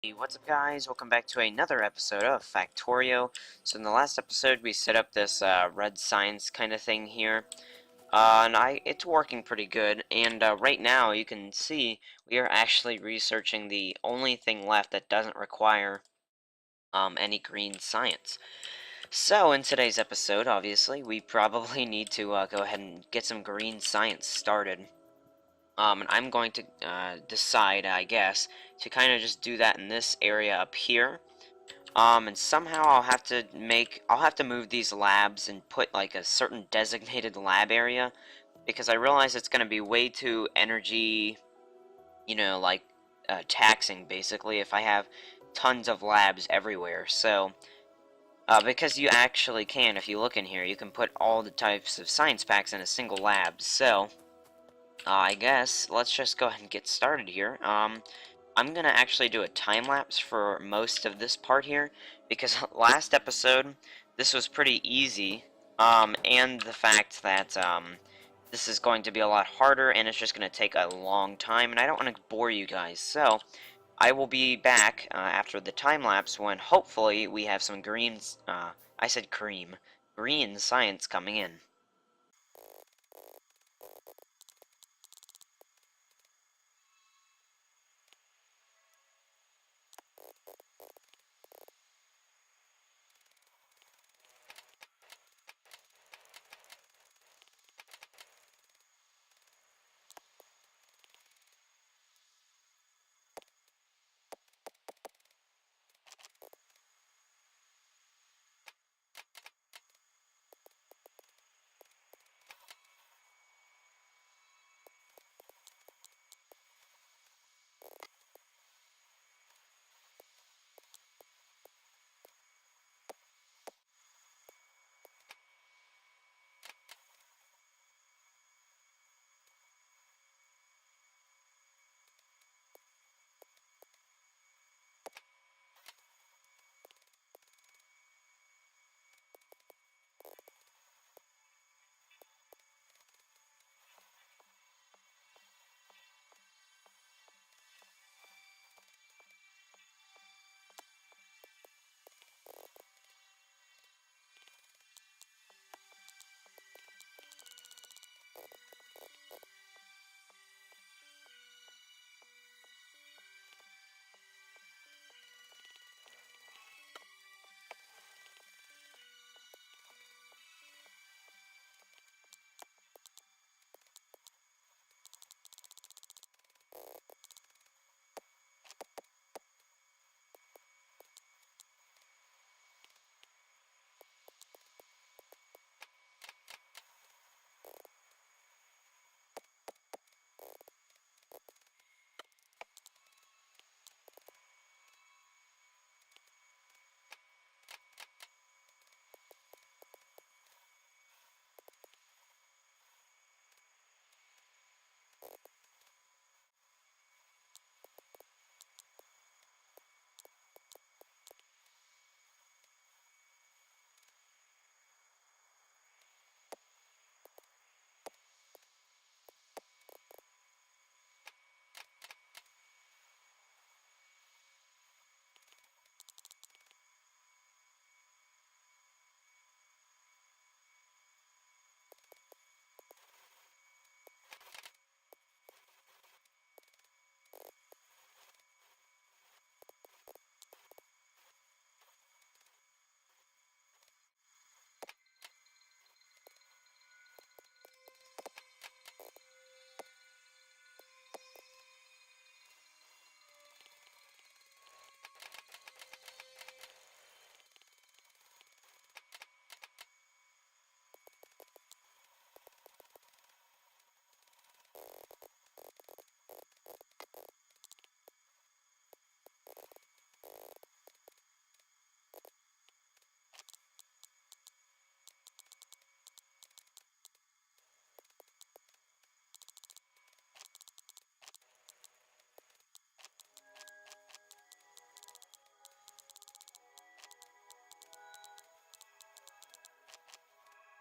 Hey, what's up guys? Welcome back to another episode of Factorio. So in the last episode we set up this red science kind of thing here. And it's working pretty good, and right now you can see we are actually researching the only thing left that doesn't require any green science. So in today's episode, obviously, we probably need to go ahead and get some green science started. And I'm going to decide, I guess, to kind of just do that in this area up here. And somehow I'll have to move these labs and put like a certain designated lab area, because I realize it's going to be way too energy, like taxing basically if I have tons of labs everywhere. So, because you actually can, if you look in here, you can put all the types of science packs in a single lab. So, I guess let's just go ahead and get started here. I'm gonna actually do a time lapse for most of this part here, because last episode this was pretty easy, and the fact that this is going to be a lot harder and it's just gonna take a long time, and I don't want to bore you guys. So I will be back after the time lapse when hopefully we have some I said green science coming in.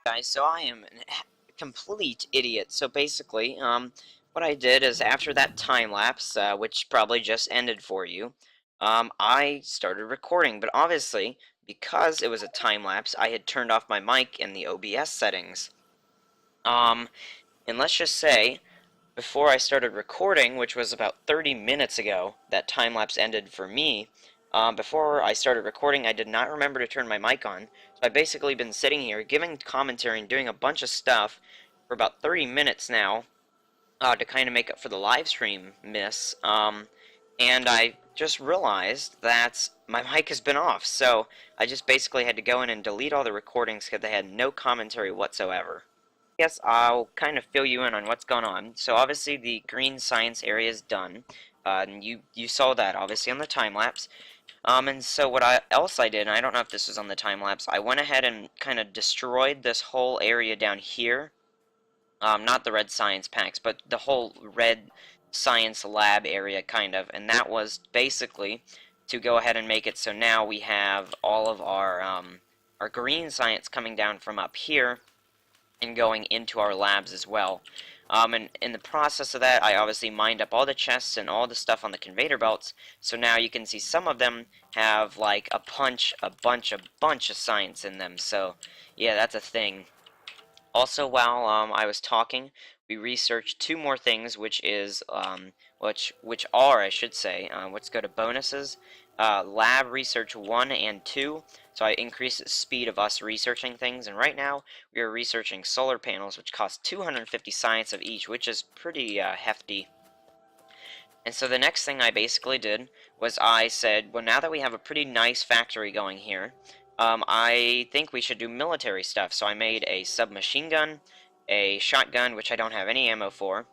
Guys, so I am a complete idiot. So basically, what I did is after that time lapse, which probably just ended for you, I started recording, but obviously, because it was a time lapse, I had turned off my mic in the OBS settings. Um, and let's just say, before I started recording, which was about 30 minutes ago, that time lapse ended for me. Before I started recording, I did not remember to turn my mic on, so I've basically been sitting here giving commentary and doing a bunch of stuff for about 30 minutes now, to kind of make up for the live stream miss. And I just realized that my mic has been off, so I just basically had to go in and delete all the recordings because they had no commentary whatsoever. Yes, I'll kind of fill you in on what's going on. So obviously the green science area is done. And you saw that obviously on the time lapse. And so else I did, and I don't know if this was on the time lapse, I went ahead and kind of destroyed this whole area down here. Not the red science packs, but the whole red science lab area, kind of. And that was basically to go ahead and make it so now we have all of our green science coming down from up here and going into our labs as well. And in the process of that, I obviously mined up all the chests and all the stuff on the conveyor belts, so now you can see some of them have like a bunch of science in them, so yeah, that's a thing. Also, while I was talking, we researched two more things, which are, I should say, let's go to bonuses. Lab research 1 and 2. So I increased the speed of us researching things, and right now we are researching solar panels, which cost 250 science of each, which is pretty hefty. And so the next thing I basically did was I said, well, now that we have a pretty nice factory going here, I think we should do military stuff. So I made a submachine gun, a shotgun, which I don't have any ammo for,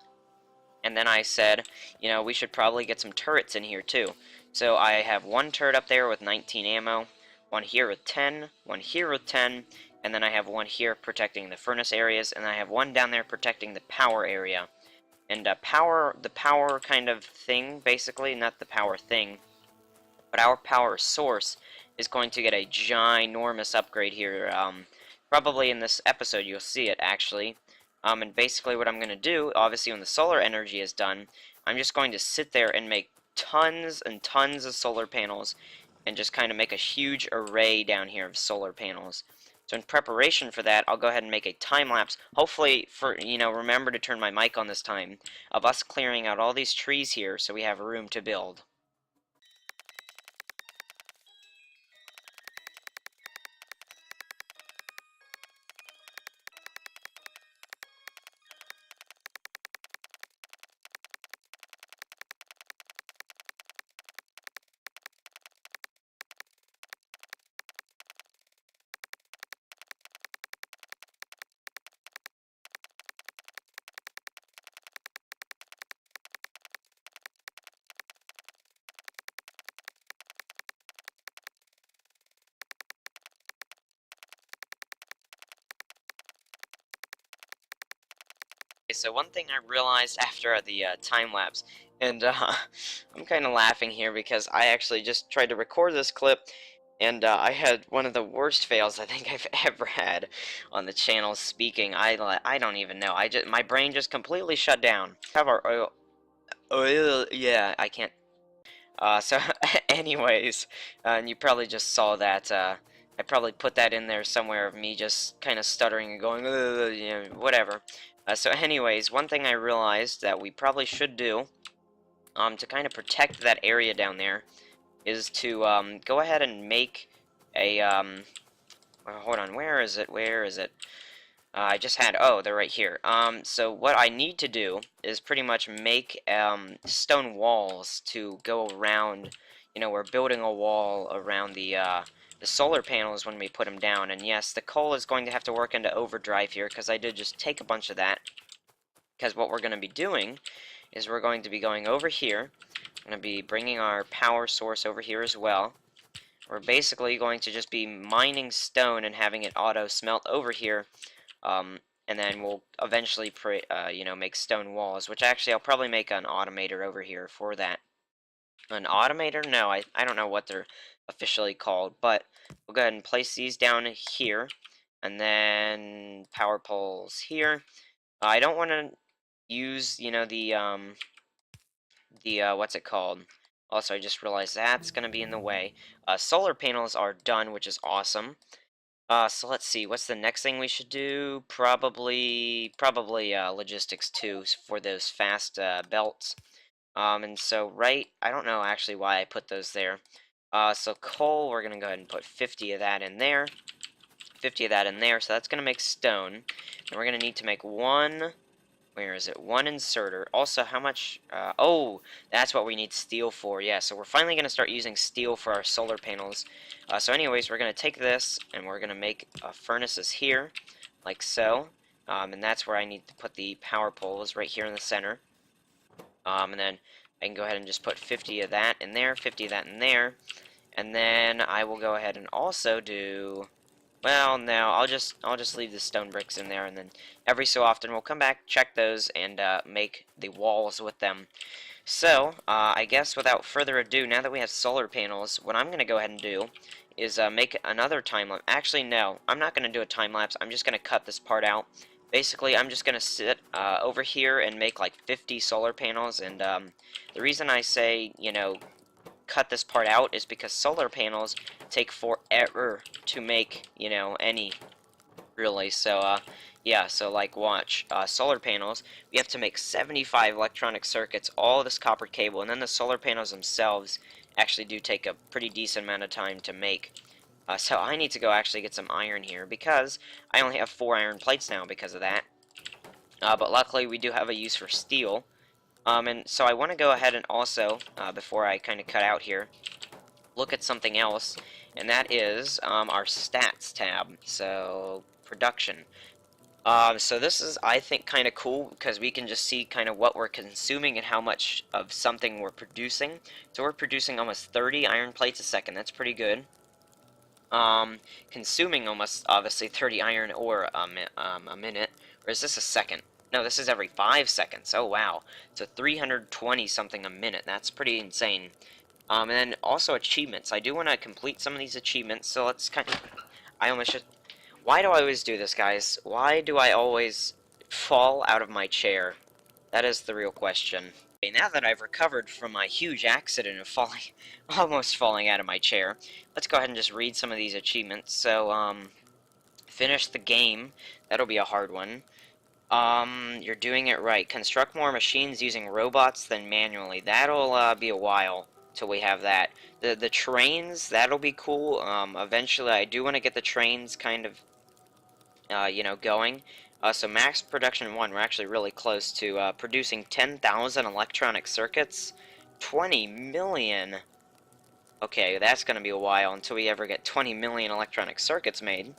and then I said, you know, we should probably get some turrets in here too. So I have one turret up there with 19 ammo, one here with 10, one here with 10, and then I have one here protecting the furnace areas, and I have one down there protecting the power area. And the power kind of thing, basically, not the power thing, but our power source is going to get a ginormous upgrade here. Probably in this episode you'll see it, actually. And basically what I'm going to do, obviously when the solar energy is done, I'm just going to sit there and make tons and tons of solar panels and just kind of make a huge array down here of solar panels. So in preparation for that, I'll go ahead and make a time lapse. Hopefully, remember to turn my mic on this time, of us clearing out all these trees here so we have room to build. Okay, so one thing I realized after the time lapse, and I'm kind of laughing here because I actually just tried to record this clip, and I had one of the worst fails I think I've ever had on the channel speaking. I don't even know. My brain just completely shut down. Have our oil, yeah, I can't. So anyways, and you probably just saw that. I probably put that in there somewhere of me just kind of stuttering and going, you know, whatever. So anyways, one thing I realized that we probably should do, to kind of protect that area down there, is to go ahead and make a hold on, where is it? Where is it? I just had, oh, they're right here. So what I need to do is pretty much make stone walls to go around. You know, we're building a wall around the solar panels when we put them down. And yes, the coal is going to have to work into overdrive here because I did just take a bunch of that. Because what we're going to be doing is we're going to be going over here. We're going to be bringing our power source over here as well. We're basically going to just be mining stone and having it auto smelt over here. And then we'll eventually, make stone walls, which actually I'll probably make an automator over here for that. An automator? No, I don't know what they're officially called, but we'll go ahead and place these down here, and then power poles here. I don't want to use, what's it called? Also, I just realized that's going to be in the way. Solar panels are done, which is awesome. So let's see, what's the next thing we should do? Probably logistics too, for those fast belts. And so I don't know actually why I put those there. So coal, we're gonna go ahead and put 50 of that in there. 50 of that in there, so that's gonna make stone. And we're gonna need to make one, where is it? One inserter. Also, how much, oh, that's what we need steel for. Yeah, so we're finally gonna start using steel for our solar panels. So anyways, we're gonna take this, and we're gonna make furnaces here, like so. And that's where I need to put the power poles, right here in the center. And then I can go ahead and just put 50 of that in there, 50 of that in there, and then I will go ahead and also do, well, no, I'll just leave the stone bricks in there, and then every so often we'll come back, check those, and make the walls with them. So, I guess without further ado, now that we have solar panels, what I'm going to go ahead and do is make another time lapse. Actually, no, I'm not going to do a time lapse. I'm just going to cut this part out. Basically, I'm just going to sit over here and make like 50 solar panels, and the reason I say, cut this part out is because solar panels take forever to make, any really. So, yeah, so like watch, solar panels, we have to make 75 electronic circuits, all of this copper cable, and then the solar panels themselves actually do take a pretty decent amount of time to make. So I need to go actually get some iron here, because I only have 4 iron plates now because of that. But luckily we do have a use for steel. And so I want to go ahead and also, before I kind of cut out here, look at something else, and that is our stats tab. So, production. So this is, I think, kind of cool because we can just see kind of what we're consuming and how much of something we're producing. So we're producing almost 30 iron plates a second. That's pretty good. Consuming almost, obviously, 30 iron ore a minute. Or is this a second? No, this is every 5 seconds. Oh, wow. So 320 something a minute. That's pretty insane. And then also achievements. I do want to complete some of these achievements, so let's kind of... I almost should... Why do I always do this, guys? Why do I always fall out of my chair? That is the real question. Okay, now that I've recovered from my huge accident of falling, almost falling out of my chair, let's go ahead and just read some of these achievements. So, finish the game. That'll be a hard one. You're doing it right. Construct more machines using robots than manually. That'll be a while till we have that. The trains, that'll be cool. Eventually I do want to get the trains kind of going. So max production 1, we're actually really close to producing 10,000 electronic circuits. 20 million. Okay, that's going to be a while until we ever get 20 million electronic circuits made.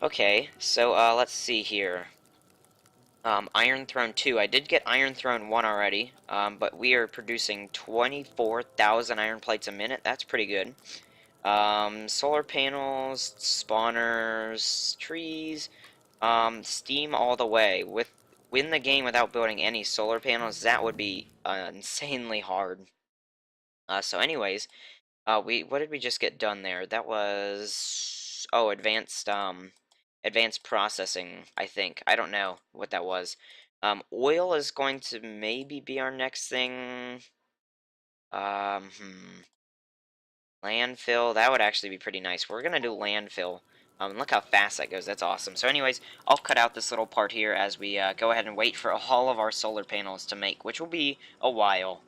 Okay, so let's see here. Iron Throne 2. I did get Iron Throne 1 already, but we are producing 24,000 iron plates a minute. That's pretty good. Solar panels, spawners, trees, steam all the way. Win the game without building any solar panels, that would be insanely hard. So anyways, what did we just get done there? That was, oh, advanced processing, I think. I don't know what that was. Oil is going to maybe be our next thing. Um, hmm. Landfill, that would actually be pretty nice. We're gonna do landfill. Look how fast that goes. That's awesome. So anyways, I'll cut out this little part here as we go ahead and wait for all of our solar panels to make, which will be a while.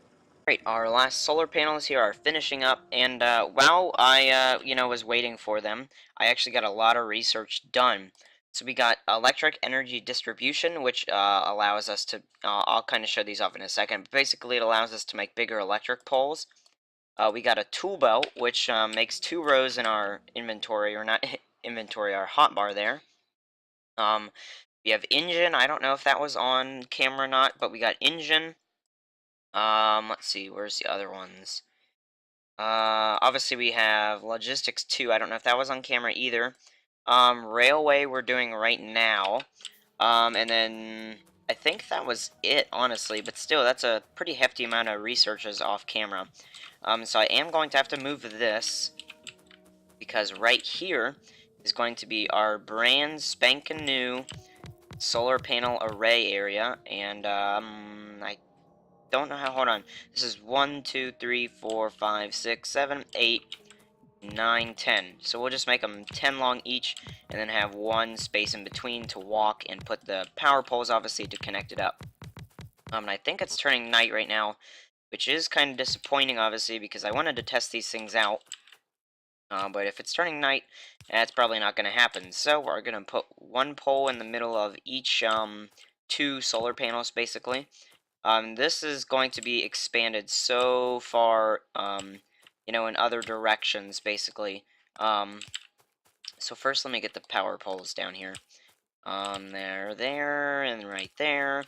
Great, our last solar panels here are finishing up, and while I, was waiting for them, I actually got a lot of research done. So we got electric energy distribution, which allows us to, I'll kind of show these off in a second, but basically it allows us to make bigger electric poles. We got a tool belt, which makes 2 rows in our inventory, or not inventory, our hotbar there. We have engine. I don't know if that was on camera or not, but we got engine. Let's see, where's the other ones? Obviously we have logistics 2. I don't know if that was on camera either. Railway we're doing right now. And then I think that was it, honestly, but still, that's a pretty hefty amount of researches off camera. So I am going to have to move this, because right here is going to be our brand spanking new solar panel array area, and I don't know how, hold on. This is 1, 2, 3, 4, 5, 6, 7, 8, 9, 10. So we'll just make them 10 long each, and then have one space in between to walk, and put the power poles, obviously, to connect it up. And I think it's turning night right now, which is kind of disappointing, obviously, because I wanted to test these things out. But if it's turning night, that's probably not going to happen. So we're going to put one pole in the middle of each two solar panels, basically. This is going to be expanded so far, in other directions, basically. So first, let me get the power poles down here. There, and right there.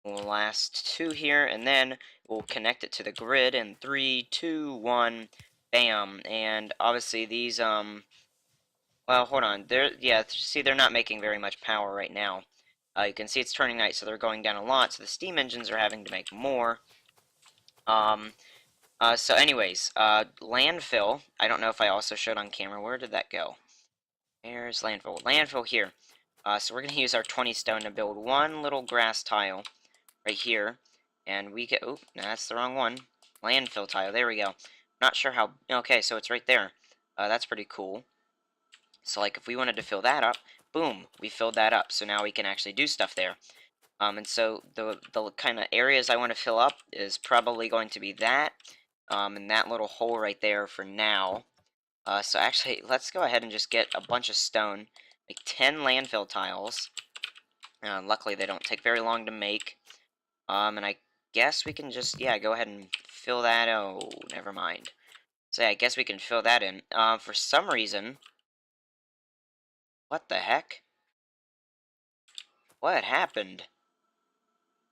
Last two here, and then we'll connect it to the grid in 3, 2, 1, bam. And obviously these, well, hold on. Yeah, see, they're not making very much power right now. You can see it's turning night, so they're going down a lot, so the steam engines are having to make more. Um, so anyways, landfill. I don't know if I also showed on camera. Where did that go? There's landfill. Landfill here. So we're going to use our 20 stone to build one little grass tile right here. And we get... Oh, no, that's the wrong one. Landfill tile. There we go. Not sure how... Okay, so it's right there. That's pretty cool. So, like, if we wanted to fill that up, boom, we filled that up. So now we can actually do stuff there. And so the kind of areas I want to fill up is probably going to be that, and that little hole right there for now. So actually, let's go ahead and just get a bunch of stone, like 10 landfill tiles. Luckily, they don't take very long to make. And I guess we can just, yeah, go ahead and fill that. Oh, never mind. So yeah, I guess we can fill that in. For some reason, what the heck? What happened?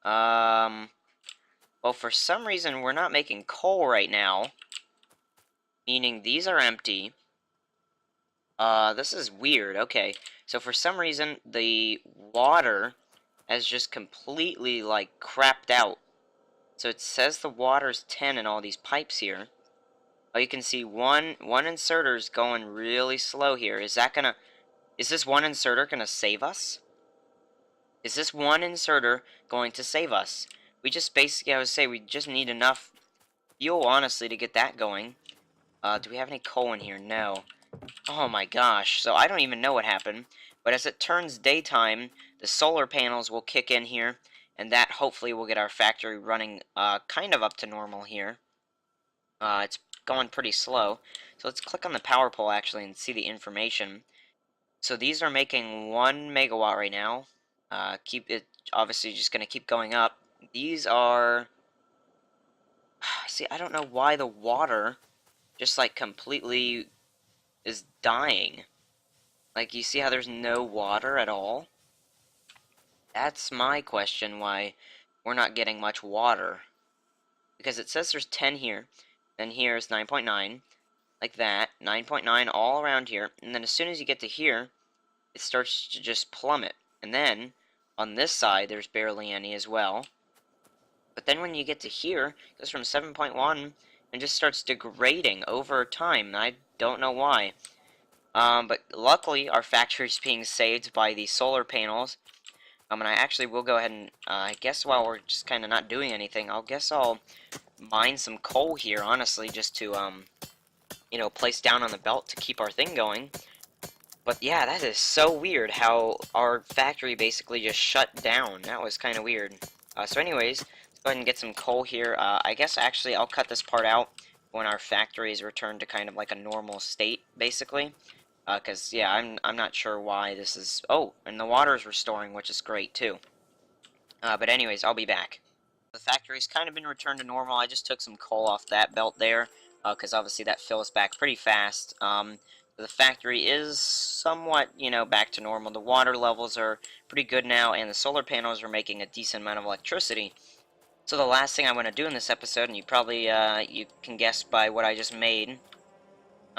Well, for some reason, we're not making coal right now. Meaning these are empty. This is weird. Okay, so for some reason, the water has just completely, like, crapped out. So it says the water's 10 in all these pipes here. Oh, you can see one inserter's going really slow here. Is this one inserter gonna save us? Is this one inserter going to save us? We just basically, I would say, we just need enough fuel, honestly, to get that going. Do we have any coal in here? No. Oh my gosh, so I don't even know what happened, but as it turns daytime, the solar panels will kick in here, and that hopefully will get our factory running kind of up to normal here. It's going pretty slow, so let's click on the power pole actually and see the information. So these are making 1 megawatt right now. Keep it obviously just going to keep going up. These are... See, I don't know why the water just like completely is dying. Like, you see how there's no water at all? That's my question, why we're not getting much water. Because it says there's 10 here, then here's 9.9, like that, 9.9 all around here, and then as soon as you get to here, it starts to just plummet. And then, on this side, there's barely any as well. But then when you get to here, it goes from 7.1 and just starts degrading over time. I don't know why. But luckily, our factory's being saved by the solar panels. And I actually will go ahead and, I guess while we're just kind of not doing anything, I'll mine some coal here, honestly, just to, place down on the belt to keep our thing going. But yeah, that is so weird how our factory basically just shut down. That was kind of weird. So anyways, let's go ahead and get some coal here. I guess actually I'll cut this part out when our factory is returned to kind of like a normal state, basically. Because, yeah, I'm not sure why this is... Oh, and the water is restoring, which is great, too. But anyways, I'll be back. The factory's kind of been returned to normal. I just took some coal off that belt there, because obviously that fills back pretty fast. The factory is somewhat, back to normal. The water levels are pretty good now, and the solar panels are making a decent amount of electricity. So the last thing I want to do in this episode, and you probably, you can guess by what I just made...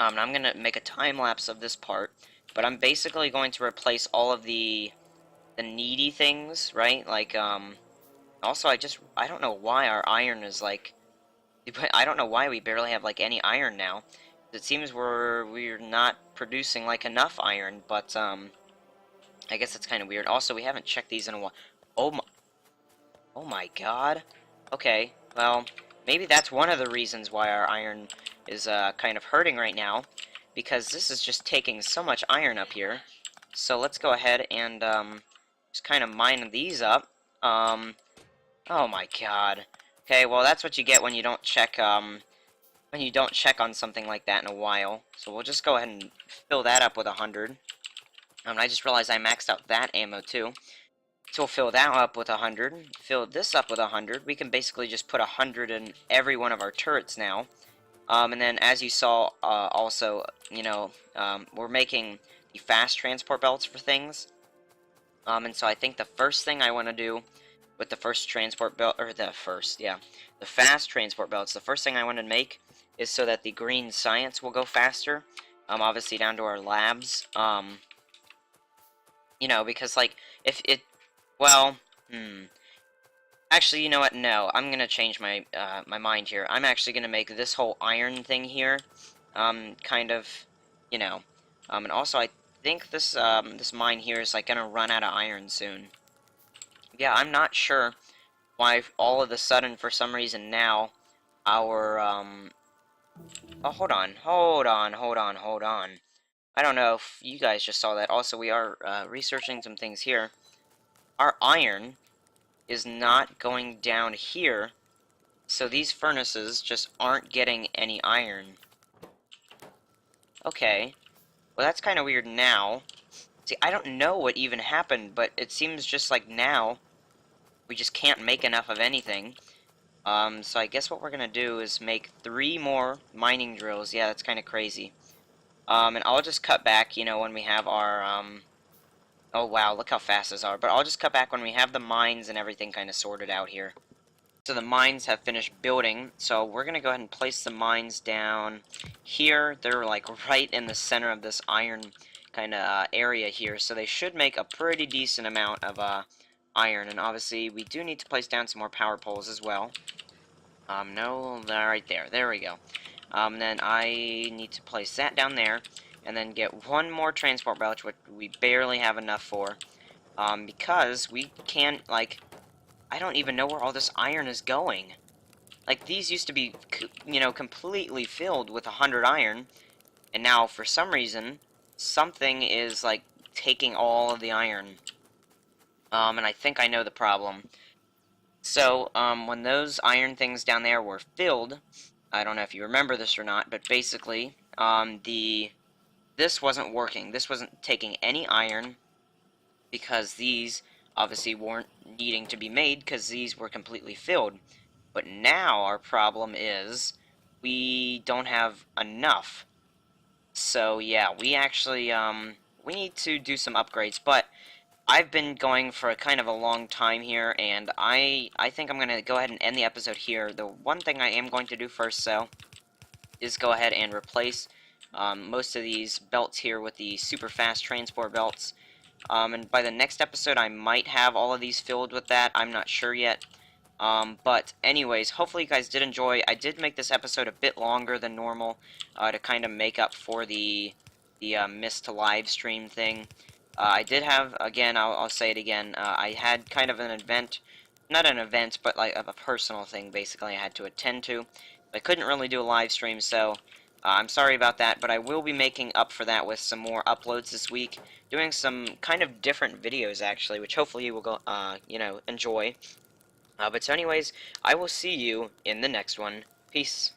I'm going to make a time-lapse of this part, but I'm basically going to replace all of the needy things, right? Like, also I don't know why our iron is, like, I don't know why we barely have, like, any iron now. It seems we're not producing, like, enough iron, but, I guess that's kind of weird. Also, we haven't checked these in a while. Oh my god. Okay, well, maybe that's one of the reasons why our iron is kind of hurting right now, because this is just taking so much iron up here. So let's go ahead and just kind of mine these up. Oh my god. Okay, well that's what you get when you don't check on something like that in a while. So we'll just go ahead and fill that up with 100. I just realized I maxed out that ammo too. So we'll fill that up with 100, fill this up with 100. We can basically just put 100 in every one of our turrets now. And then as you saw, also, we're making the fast transport belts for things. And so I think the first thing I want to do with the first transport belt, or the fast transport belts, the first thing I want to make is so that the green science will go faster. Obviously down to our labs. Because like, if it, well, Actually, you know what? No, I'm gonna change my my mind here. I'm actually gonna make this whole iron thing here, kind of, you know, and also I think this mine here is like gonna run out of iron soon. Yeah, I'm not sure why all of a sudden, for some reason now, our oh, hold on. I don't know if you guys just saw that. Also, we are researching some things here. Our iron is not going down here. So these furnaces just aren't getting any iron. Okay. Well, that's kind of weird now. See, I don't know what even happened, but it seems just like now we just can't make enough of anything. So I guess what we're gonna do is make 3 more mining drills. Yeah, that's kind of crazy. And I'll just cut back, when we have our, oh wow, look how fast those are. But I'll just cut back when we have the mines and everything kind of sorted out here. So the mines have finished building, so we're going to go ahead and place the mines down here. They're like right in the center of this iron kind of area here, so they should make a pretty decent amount of iron. And obviously we do need to place down some more power poles as well. No, they're right there. There we go. Then I need to place that down there, and then get one more transport belt, which we barely have enough for. Because we can't, like, I don't even know where all this iron is going. Like, these used to be, completely filled with 100 iron, and now, for some reason, something is, like, taking all of the iron. And I think I know the problem. So, when those iron things down there were filled, I don't know if you remember this or not, but basically, this wasn't working. This wasn't taking any iron, because these obviously weren't needing to be made, because these were completely filled. But now our problem is we don't have enough. So yeah, we actually we need to do some upgrades, but I've been going for a kind of a long time here, and I think I'm going to go ahead and end the episode here. The one thing I am going to do first, though, is go ahead and replace most of these belts here with the super fast transport belts. And by the next episode, I might have all of these filled with that. I'm not sure yet. But anyways, hopefully you guys did enjoy. I did make this episode a bit longer than normal to kind of make up for the missed live stream thing. I did have, again, I'll say it again, I had kind of an event, not an event, but like a personal thing, basically, I had to attend to. I couldn't really do a live stream, so I'm sorry about that, but I will be making up for that with some more uploads this week, doing some kind of different videos, actually, which hopefully you will go, enjoy. But so anyways, I will see you in the next one. Peace.